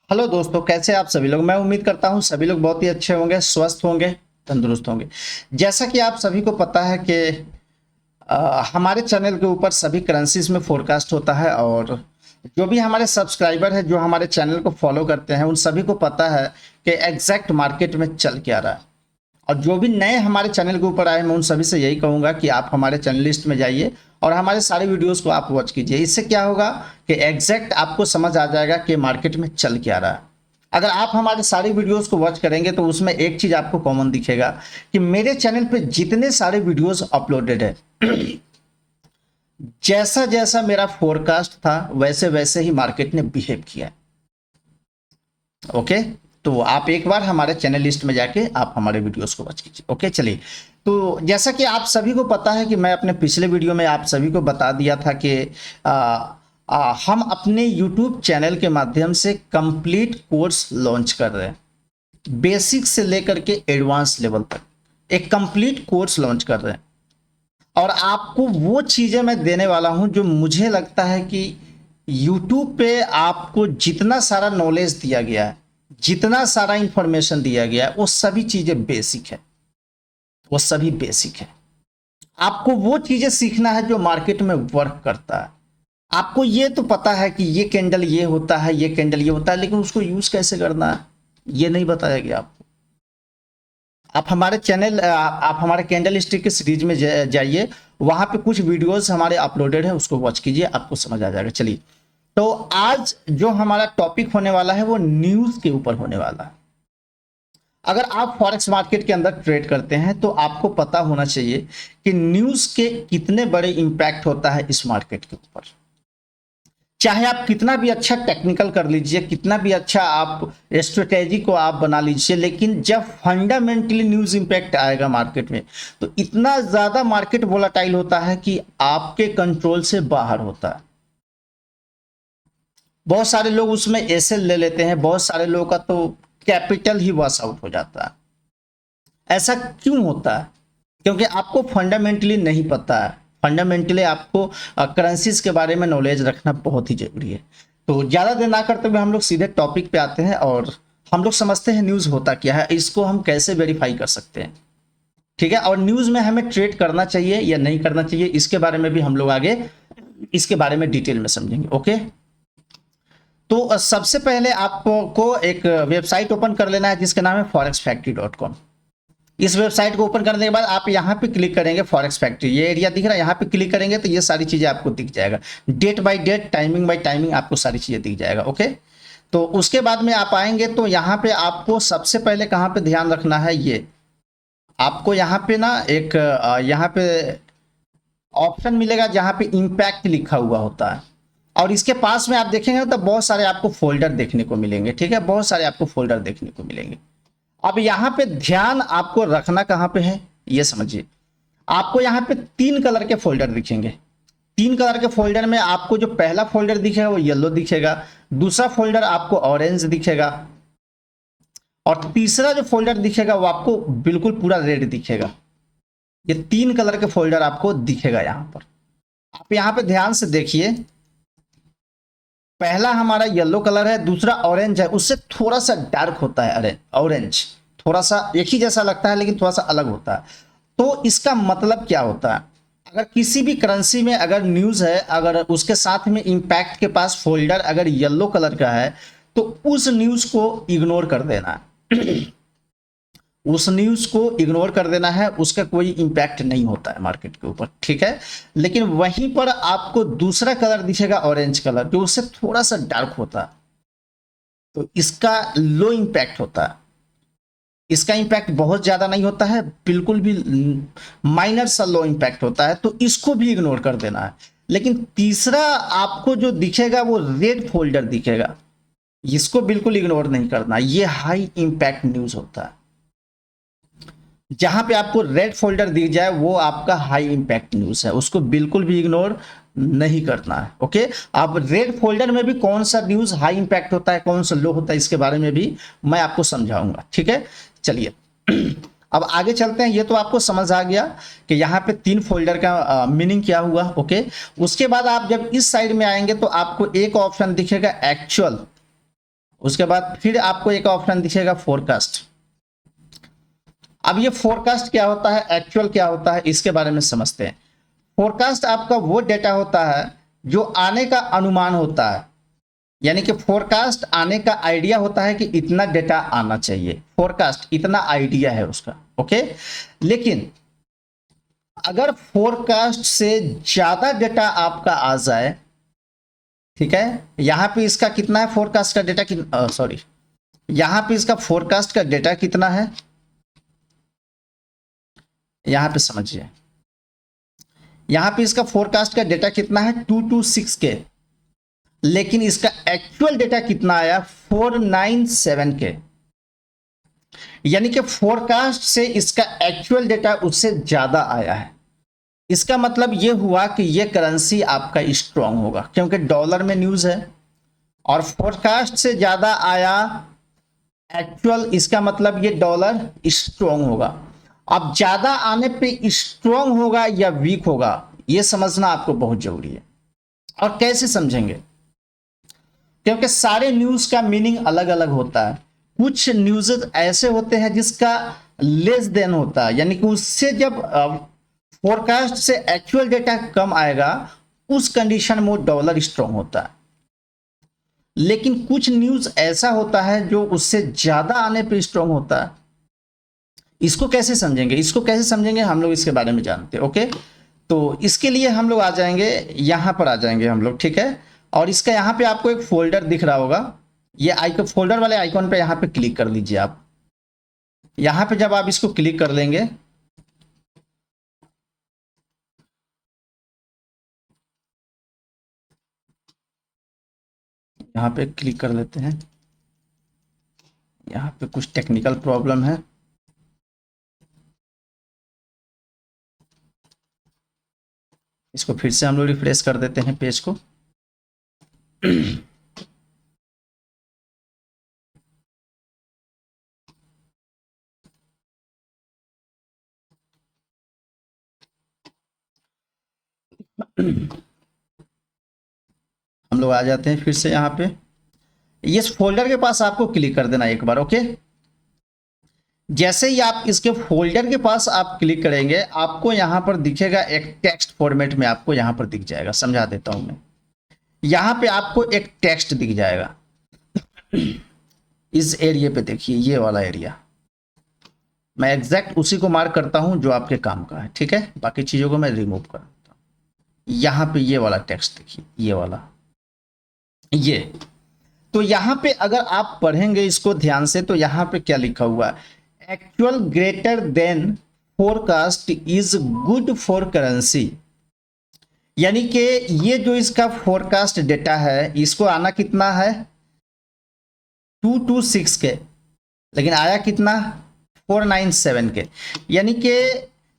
Hello दोस्तों, कैसे आप सभी लोग। मैं उम्मीद करता हूं सभी लोग बहुत ही अच्छे होंगे, स्वस्थ होंगे, तंदुरुस्त होंगे। जैसा कि आप सभी को पता है कि हमारे चैनल के ऊपर सभी करेंसीज में फोरकास्ट होता है, और जो भी हमारे सब्सक्राइबर हैं जो हमारे चैनल को फॉलो करते हैं उन सभी को पता है कि एग्जैक्ट मार्केट में चल क्या रहा है। और जो भी नए हमारे चैनल के ऊपर आए, मैं उन सभी से यही कहूंगा कि आप हमारे चैनल लिस्ट में जाइए और हमारे सारे वीडियोस को आप वॉच कीजिए। इससे क्या होगा कि एग्जैक्ट आपको समझ आ जाएगा कि मार्केट में चल क्या रहा है। अगर आप हमारे सारे वीडियोस को वॉच करेंगे तो उसमें एक चीज आपको कॉमन दिखेगा कि मेरे चैनल पे जितने सारे वीडियोस अपलोडेड है, जैसा जैसा मेरा फोरकास्ट था वैसे वैसे ही मार्केट ने बिहेव किया। ओके, तो आप एक बार हमारे चैनल लिस्ट में जाके आप हमारे वीडियोस को वॉच कीजिए। ओके, चलिए। तो जैसा कि आप सभी को पता है कि मैं अपने पिछले वीडियो में आप सभी को बता दिया था कि हम अपने यूट्यूब चैनल के माध्यम से कंप्लीट कोर्स लॉन्च कर रहे हैं। बेसिक से लेकर के एडवांस लेवल तक एक कंप्लीट कोर्स लॉन्च कर रहे हैं, और आपको वो चीजें मैं देने वाला हूं जो मुझे लगता है कि YouTube पे आपको जितना सारा नॉलेज दिया गया है, जितना सारा इंफॉर्मेशन दिया गया है, वो सभी चीजें बेसिक है। वो सभी बेसिक है। आपको वो चीजें सीखना है जो मार्केट में वर्क करता है। आपको ये तो पता है कि ये कैंडल ये होता है, ये कैंडल ये होता है, लेकिन उसको यूज कैसे करना है ये नहीं बताया गया आपको। आप हमारे चैनल आप हमारे कैंडल स्टिक के सीरीज में जाइए, वहां पे कुछ वीडियोस हमारे अपलोडेड है, उसको वॉच कीजिए, आपको समझ आ जाएगा। चलिए, तो आज जो हमारा टॉपिक होने वाला है वो न्यूज के ऊपर होने वाला है। अगर आप फॉरेक्स मार्केट के अंदर ट्रेड करते हैं तो आपको पता होना चाहिए कि न्यूज के कितने बड़े इंपैक्ट होता है इस मार्केट के ऊपर। चाहे आप कितना भी अच्छा टेक्निकल कर लीजिए, कितना भी अच्छा आप स्ट्रेटेजी को आप बना लीजिए, लेकिन जब फंडामेंटली न्यूज इंपैक्ट आएगा मार्केट में तो इतना ज्यादा मार्केट वोलाटाइल होता है कि आपके कंट्रोल से बाहर होता है। बहुत सारे लोग उसमें एसएल ले लेते हैं, बहुत सारे लोगों का तो कैपिटल ही वॉश आउट हो जाता है। ऐसा क्यों होता है? क्योंकि आपको फंडामेंटली नहीं पता है। फंडामेंटली आपको करेंसीज के बारे में नॉलेज रखना बहुत ही जरूरी है। तो ज़्यादा देर ना करते हुए हम लोग सीधे टॉपिक पे आते हैं, और हम लोग समझते हैं न्यूज़ होता क्या है, इसको हम कैसे वेरीफाई कर सकते हैं। ठीक है, और न्यूज़ में हमें ट्रेड करना चाहिए या नहीं करना चाहिए, इसके बारे में भी हम लोग आगे इसके बारे में डिटेल में समझेंगे। ओके, तो सबसे पहले आपको एक वेबसाइट ओपन कर लेना है जिसका नाम है forexfactory.com। इस वेबसाइट को ओपन करने के बाद आप यहाँ पे क्लिक करेंगे फॉरेक्स फैक्ट्री, ये एरिया दिख रहा है, यहाँ पे क्लिक करेंगे तो ये सारी चीजें आपको दिख जाएगा। Date by date, timing by timing आपको सारी चीजें दिख जाएगा। ओके, तो उसके बाद में आप आएंगे तो यहाँ पे आपको सबसे पहले कहाँ पे ध्यान रखना है, ये आपको यहाँ पे ना एक यहाँ पे ऑप्शन मिलेगा जहाँ पे इम्पैक्ट लिखा हुआ होता है, और इसके पास में आप देखेंगे तो बहुत सारे आपको फोल्डर देखने को मिलेंगे। ठीक है, बहुत सारे आपको फोल्डर देखने को मिलेंगे। अब यहाँ पे ध्यान आपको रखना कहाँ पे है ये समझिए। आपको यहाँ पे तीन कलर के फोल्डर दिखेंगे। तीन कलर के फोल्डर में आपको जो पहला फोल्डर दिखेगा वो येलो दिखेगा, दूसरा फोल्डर आपको ऑरेंज दिखेगा, और तीसरा जो फोल्डर दिखेगा वो आपको बिल्कुल पूरा रेड दिखेगा। ये तीन कलर के फोल्डर आपको दिखेगा यहाँ पर। आप यहाँ पे ध्यान से देखिए, पहला हमारा येलो कलर है, दूसरा ऑरेंज है, उससे थोड़ा सा डार्क होता है। अरे ऑरेंज थोड़ा सा एक ही जैसा लगता है लेकिन थोड़ा सा अलग होता है। तो इसका मतलब क्या होता है, अगर किसी भी करेंसी में अगर न्यूज है, अगर उसके साथ में इंपैक्ट के पास फोल्डर अगर येलो कलर का है तो उस न्यूज को इग्नोर कर देना है। उस न्यूज को इग्नोर कर देना है, उसका कोई इंपैक्ट नहीं होता है मार्केट के ऊपर। ठीक है, लेकिन वहीं पर आपको दूसरा कलर दिखेगा ऑरेंज कलर, जो उससे थोड़ा सा डार्क होता है, तो इसका लो इंपैक्ट होता है। इसका इंपैक्ट बहुत ज्यादा नहीं होता है, बिल्कुल भी माइनर सा लो इंपैक्ट होता है, तो इसको भी इग्नोर कर देना है। लेकिन तीसरा आपको जो दिखेगा वो रेड फोल्डर दिखेगा, इसको बिल्कुल इग्नोर नहीं करना, ये हाई इंपैक्ट न्यूज होता है। जहां पे आपको रेड फोल्डर दिख जाए वो आपका हाई इंपैक्ट न्यूज है, उसको बिल्कुल भी इग्नोर नहीं करना है। ओके, अब रेड फोल्डर में भी कौन सा न्यूज हाई इंपैक्ट होता है, कौन सा लो होता है, इसके बारे में भी मैं आपको समझाऊंगा। ठीक है, चलिए। अब आगे चलते हैं। ये तो आपको समझ आ गया कि यहाँ पे तीन फोल्डर का मीनिंग क्या हुआ। ओके, उसके बाद आप जब इस साइड में आएंगे तो आपको एक ऑप्शन दिखेगा एक्चुअल। उसके बाद फिर आपको एक ऑप्शन दिखेगा फोरकास्ट। अब ये फोरकास्ट क्या होता है, एक्चुअल क्या होता है, इसके बारे में समझते हैं। फोरकास्ट आपका वो डेटा होता है जो आने का अनुमान होता है, यानी कि फोरकास्ट आने का आइडिया होता है कि इतना डेटा आना चाहिए, फोरकास्ट इतना आइडिया है उसका, ओके। लेकिन अगर फोरकास्ट से ज्यादा डेटा आपका आ जाए, ठीक है, यहां पे इसका कितना है फोरकास्ट का डेटा, सॉरी, यहां पे इसका फोरकास्ट का डेटा कितना है, यहां पे समझिए, यहां पे इसका फोरकास्ट का डेटा कितना है 226K, लेकिन इसका एक्चुअल डेटा कितना आया 497K, यानी कि फोरकास्ट से इसका एक्चुअल डेटा उससे ज्यादा आया है। इसका मतलब यह हुआ कि यह करेंसी आपका स्ट्रांग होगा, क्योंकि डॉलर में न्यूज है और फोरकास्ट से ज्यादा आया एक्चुअल, इसका मतलब ये डॉलर स्ट्रांग होगा। अब ज्यादा आने पे स्ट्रांग होगा या वीक होगा, यह समझना आपको बहुत जरूरी है। और कैसे समझेंगे, क्योंकि सारे न्यूज का मीनिंग अलग अलग होता है। कुछ न्यूज ऐसे होते हैं जिसका लेस देन होता है, यानी कि उससे जब फोरकास्ट से एक्चुअल डेटा कम आएगा उस कंडीशन में डॉलर स्ट्रांग होता है। लेकिन कुछ न्यूज ऐसा होता है जो उससे ज्यादा आने पे स्ट्रांग होता है। इसको कैसे समझेंगे, इसको कैसे समझेंगे हम लोग इसके बारे में जानते हैं, ओके। तो इसके लिए हम लोग आ जाएंगे, यहां पर आ जाएंगे हम लोग, ठीक है। और इसका यहां पे आपको एक फोल्डर दिख रहा होगा, ये आइकन, फोल्डर वाले आइकॉन पे यहां पे क्लिक कर लीजिए आप। यहां पे जब आप इसको क्लिक कर लेंगे, यहां पे क्लिक कर लेते हैं, यहां पे कुछ टेक्निकल प्रॉब्लम है, इसको फिर से हम लोग रिफ्रेश कर देते हैं पेज को। हम लोग आ जाते हैं फिर से यहाँ पे, इस फोल्डर के पास आपको क्लिक कर देना एक बार, ओके। जैसे ही आप इसके फोल्डर के पास आप क्लिक करेंगे, आपको यहां पर दिखेगा एक टेक्स्ट फॉर्मेट में, आपको यहां पर दिख जाएगा, समझा देता हूं मैं। यहां पे आपको एक टेक्स्ट दिख जाएगा, इस एरिया पे देखिए, ये वाला एरिया, मैं एग्जैक्ट उसी को मार्क करता हूं जो आपके काम का है, ठीक है, बाकी चीजों को मैं रिमूव कर देता हूं। यहां पे ये वाला टेक्स्ट देखिए, ये वाला, ये, तो यहां पे अगर आप पढ़ेंगे इसको ध्यान से, तो यहां पे क्या लिखा हुआ है, actual greater than forecast is good for currency, यानी कि ये जो इसका फोरकास्ट डेटा है, इसको आना कितना है 226K, लेकिन आया कितना 497K, यानी कि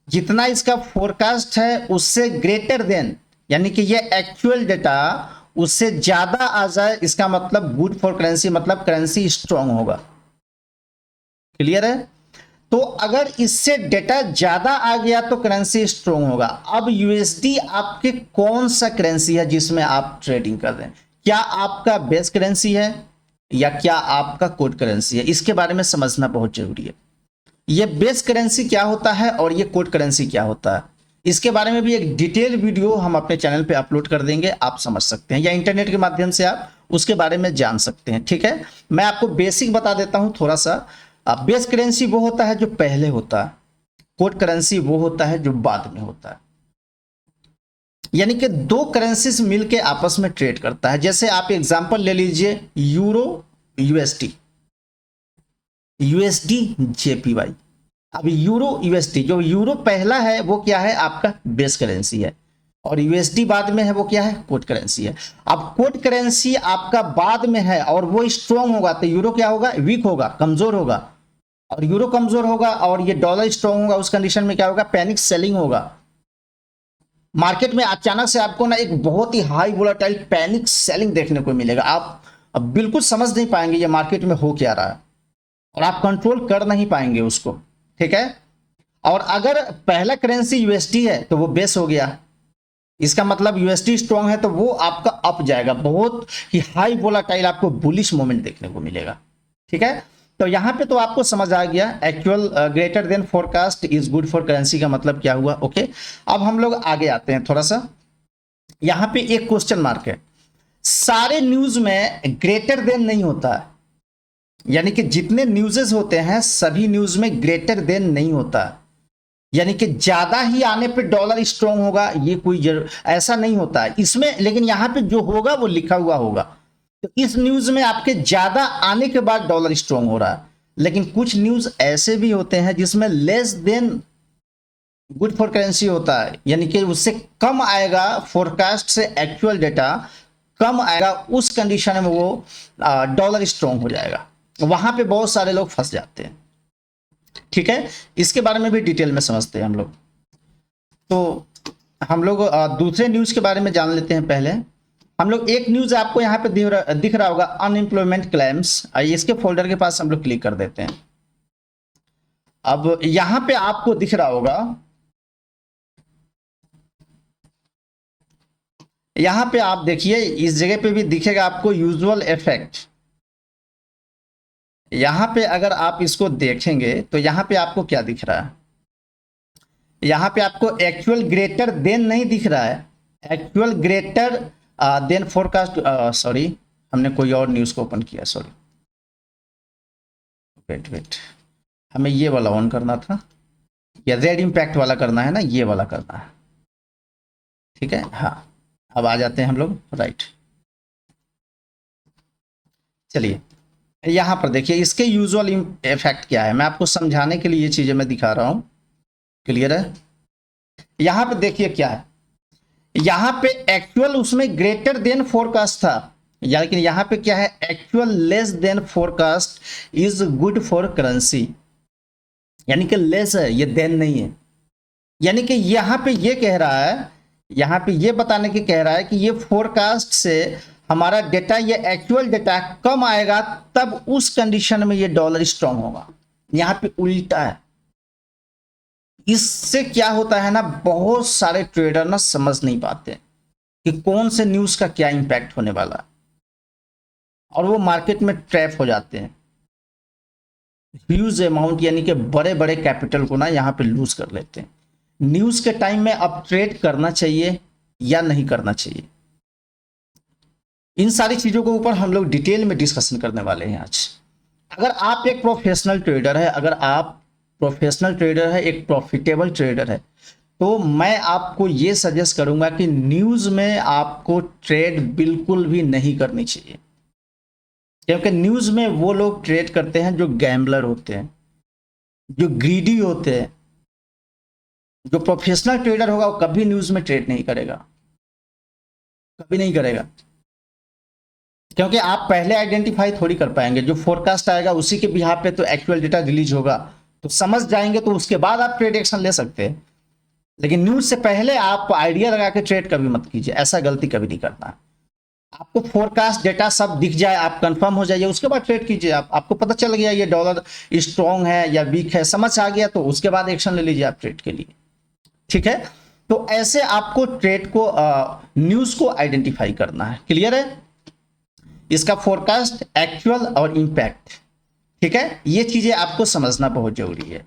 जितना इसका फोरकास्ट है उससे ग्रेटर देन, यानी कि ये एक्चुअल डेटा उससे ज्यादा आ जाए, इसका मतलब गुड फॉर करेंसी, मतलब करेंसी स्ट्रांग होगा। क्लियर है। तो अगर इससे डेटा ज्यादा आ गया तो करेंसी स्ट्रांग होगा। अब यूएसडी आपके कौन सा करेंसी है जिसमें आप ट्रेडिंग कर रहे हैं, क्या आपका बेस करेंसी है या क्या आपका कोड करेंसी है, इसके बारे में समझना बहुत जरूरी है। ये बेस करेंसी क्या होता है और ये कोड करेंसी क्या होता है, इसके बारे में भी एक डिटेल वीडियो हम अपने चैनल पे अपलोड कर देंगे, आप समझ सकते हैं, या इंटरनेट के माध्यम से आप उसके बारे में जान सकते हैं, ठीक है। मैं आपको बेसिक बता देता हूं थोड़ा सा। बेस करेंसी वो होता है जो पहले होता है, कोड करेंसी वो होता है जो बाद में होता है, यानी कि दो करेंसीज मिलके आपस में ट्रेड करता है। जैसे आप एग्जांपल ले लीजिए, यूरो यूएसडी, यूएसडी जेपीवाई। अब यूरो यूएसडी, जो यूरो पहला है वो क्या है आपका बेस करेंसी है, और यूएसडी बाद में है वो क्या है कोड करेंसी है। अब कोड करेंसी आपका बाद में है और वो स्ट्रांग होगा तो यूरो क्या होगा वीक होगा, कमजोर होगा, और यूरो कमजोर होगा और ये डॉलर स्ट्रांग होगा, उस कंडीशन में क्या होगा पैनिक सेलिंग होगा। मार्केट में अचानक से आपको ना एक बहुत ही हाई वोलेटाइल पैनिक सेलिंग देखने को मिलेगा, आप अब बिल्कुल समझ नहीं पाएंगे ये मार्केट में हो क्या रहा है, और आप कंट्रोल कर नहीं पाएंगे उसको, ठीक है। और अगर पहला करेंसी यूएसडी है तो वो बेस हो गया, इसका मतलब यूएसडी स्ट्रांग है तो वो आपका अप जाएगा, बहुत ही हाई वोलाटाइल आपको बुलिश मोमेंट देखने को मिलेगा। ठीक है, तो यहाँ पे तो आपको समझ आ गया actual greater than forecast is good for currency का मतलब क्या हुआ। ओके, अब हम लोग आगे आते हैं थोड़ा सा। यहाँ पे एक क्वेश्चन मार्क है, सारे न्यूज में ग्रेटर देन नहीं होता है, यानी कि जितने न्यूज़ेस होते हैं सभी न्यूज में ग्रेटर देन नहीं होता, यानी कि ज्यादा ही आने पे डॉलर स्ट्रांग होगा, ये कोई ऐसा नहीं होता है इसमें, लेकिन यहां पे जो होगा वो लिखा हुआ होगा। तो इस न्यूज में आपके ज्यादा आने के बाद डॉलर स्ट्रांग हो रहा है, लेकिन कुछ न्यूज ऐसे भी होते हैं जिसमें less than good for currency होता है, यानी कि उससे कम आएगा, फोरकास्ट से एक्चुअल डेटा कम आएगा, उस कंडीशन में वो डॉलर स्ट्रांग हो जाएगा। वहां पे बहुत सारे लोग फंस जाते हैं। ठीक है, इसके बारे में भी डिटेल में समझते हैं हम लोग। तो हम लोग दूसरे न्यूज के बारे में जान लेते हैं। पहले हम लोग एक न्यूज आपको यहाँ पे दिख रहा होगा, अनएम्प्लॉयमेंट क्लेम्स। आइए इसके फोल्डर के पास हम लोग क्लिक कर देते हैं। अब यहाँ पे आपको दिख रहा होगा, यहाँ पे आप देखिए, इस जगह पे भी दिखेगा आपको यूजुअल इफेक्ट। यहां पे अगर आप इसको देखेंगे तो यहां पे आपको क्या दिख रहा है, यहां पे आपको एक्चुअल ग्रेटर देन नहीं दिख रहा है, actual greater than forecast, sorry हमने कोई और न्यूज को ओपन किया, सॉरी वेट हमें ये वाला ऑन करना था, या रेड इम्पैक्ट वाला करना है ना, ये वाला करना है। ठीक है, हाँ अब आ जाते हैं हम लोग, राइट। चलिए यहां पर देखिए इसके यूजुअल इफेक्ट क्या है, मैं आपको समझाने के लिए ये चीजें मैं दिखा रहा हूं, क्लियर है। यहां पे देखिए क्या है, यहां पे एक्चुअल उसमें ग्रेटर देन फोरकास्ट था, लेकिन यहां पे क्या है, actual less than forecast is good for currency, यानी कि लेस है, ये देन नहीं है। यानी कि यहां पे ये कह रहा है, यहां पे ये बताने के कह रहा है कि ये फोरकास्ट से हमारा डेटा, ये एक्चुअल डेटा कम आएगा, तब उस कंडीशन में ये डॉलर स्ट्रांग होगा। यहां पे उल्टा है। इससे क्या होता है ना, बहुत सारे ट्रेडर ना समझ नहीं पाते कि कौन से न्यूज का क्या इंपैक्ट होने वाला है, और वो मार्केट में ट्रैप हो जाते हैं। ह्यूज अमाउंट, यानी कि बड़े बड़े कैपिटल को ना यहाँ पे लूज कर लेते हैं। न्यूज के टाइम में अब ट्रेड करना चाहिए या नहीं करना चाहिए, इन सारी चीजों के ऊपर हम लोग डिटेल में डिस्कशन करने वाले हैं आज। अगर आप एक प्रोफेशनल ट्रेडर है, अगर आप प्रोफेशनल ट्रेडर है, एक प्रॉफिटेबल ट्रेडर है, तो मैं आपको ये सजेस्ट करूंगा कि न्यूज में आपको ट्रेड बिल्कुल भी नहीं करनी चाहिए, क्योंकि न्यूज में वो लोग ट्रेड करते हैं जो गैम्बलर होते हैं, जो ग्रीडी होते हैं। जो प्रोफेशनल ट्रेडर होगा वो कभी न्यूज में ट्रेड नहीं करेगा, कभी नहीं करेगा, क्योंकि आप पहले आइडेंटिफाई थोड़ी कर पाएंगे। जो फोरकास्ट आएगा उसी के बिहाफ पे तो एक्चुअल डेटा रिलीज होगा, तो समझ जाएंगे, तो उसके बाद आप ट्रेड एक्शन ले सकते हैं। लेकिन न्यूज से पहले आप आइडिया लगा के ट्रेड कभी मत कीजिए, ऐसा गलती कभी नहीं करना। आपको फोरकास्ट डेटा सब दिख जाए, आप कंफर्म हो जाइए, उसके बाद ट्रेड कीजिए। आपको पता चल गया ये डॉलर स्ट्रॉन्ग है या वीक है, समझ आ गया, तो उसके बाद एक्शन ले लीजिए आप ट्रेड के लिए। ठीक है, तो ऐसे आपको ट्रेड को न्यूज को आइडेंटिफाई करना है, क्लियर है। इसका फोरकास्ट, एक्चुअल और इंपैक्ट, ठीक है, ये चीजें आपको समझना बहुत जरूरी है।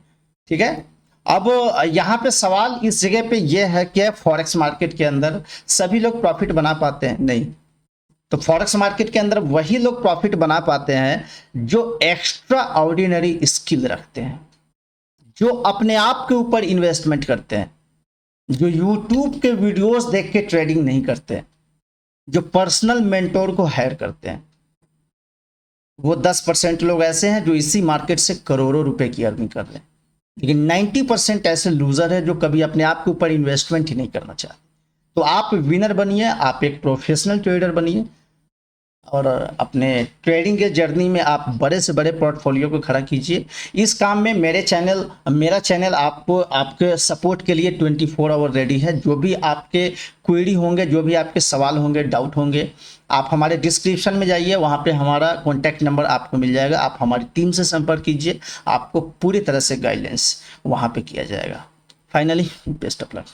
ठीक है, अब यहां पे सवाल इस जगह पे ये है कि फॉरेक्स मार्केट के अंदर सभी लोग प्रॉफिट बना पाते हैं? नहीं। तो फॉरेक्स मार्केट के अंदर वही लोग प्रॉफिट बना पाते हैं जो एक्स्ट्रा ऑर्डिनरी स्किल रखते हैं, जो अपने आप के ऊपर इन्वेस्टमेंट करते हैं, जो यूट्यूब के वीडियोस देख के ट्रेडिंग नहीं करते, जो पर्सनल मेंटोर को हायर करते हैं। वो 10% लोग ऐसे हैं जो इसी मार्केट से करोड़ों रुपए की अर्निंग कर रहे हैं, लेकिन 90% ऐसे लूजर है जो कभी अपने आप के ऊपर इन्वेस्टमेंट ही नहीं करना चाहते। तो आप विनर बनिए, आप एक प्रोफेशनल ट्रेडर बनिए, और अपने ट्रेडिंग के जर्नी में आप बड़े से बड़े पोर्टफोलियो को खड़ा कीजिए। इस काम में मेरा चैनल आपको, आपके सपोर्ट के लिए 24 आवर रेडी है। जो भी आपके क्वेरी होंगे, जो भी आपके सवाल होंगे, डाउट होंगे, आप हमारे डिस्क्रिप्शन में जाइए, वहाँ पे हमारा कॉन्टैक्ट नंबर आपको मिल जाएगा। आप हमारी टीम से संपर्क कीजिए, आपको पूरी तरह से गाइडेंस वहाँ पे किया जाएगा। Finally best of luck.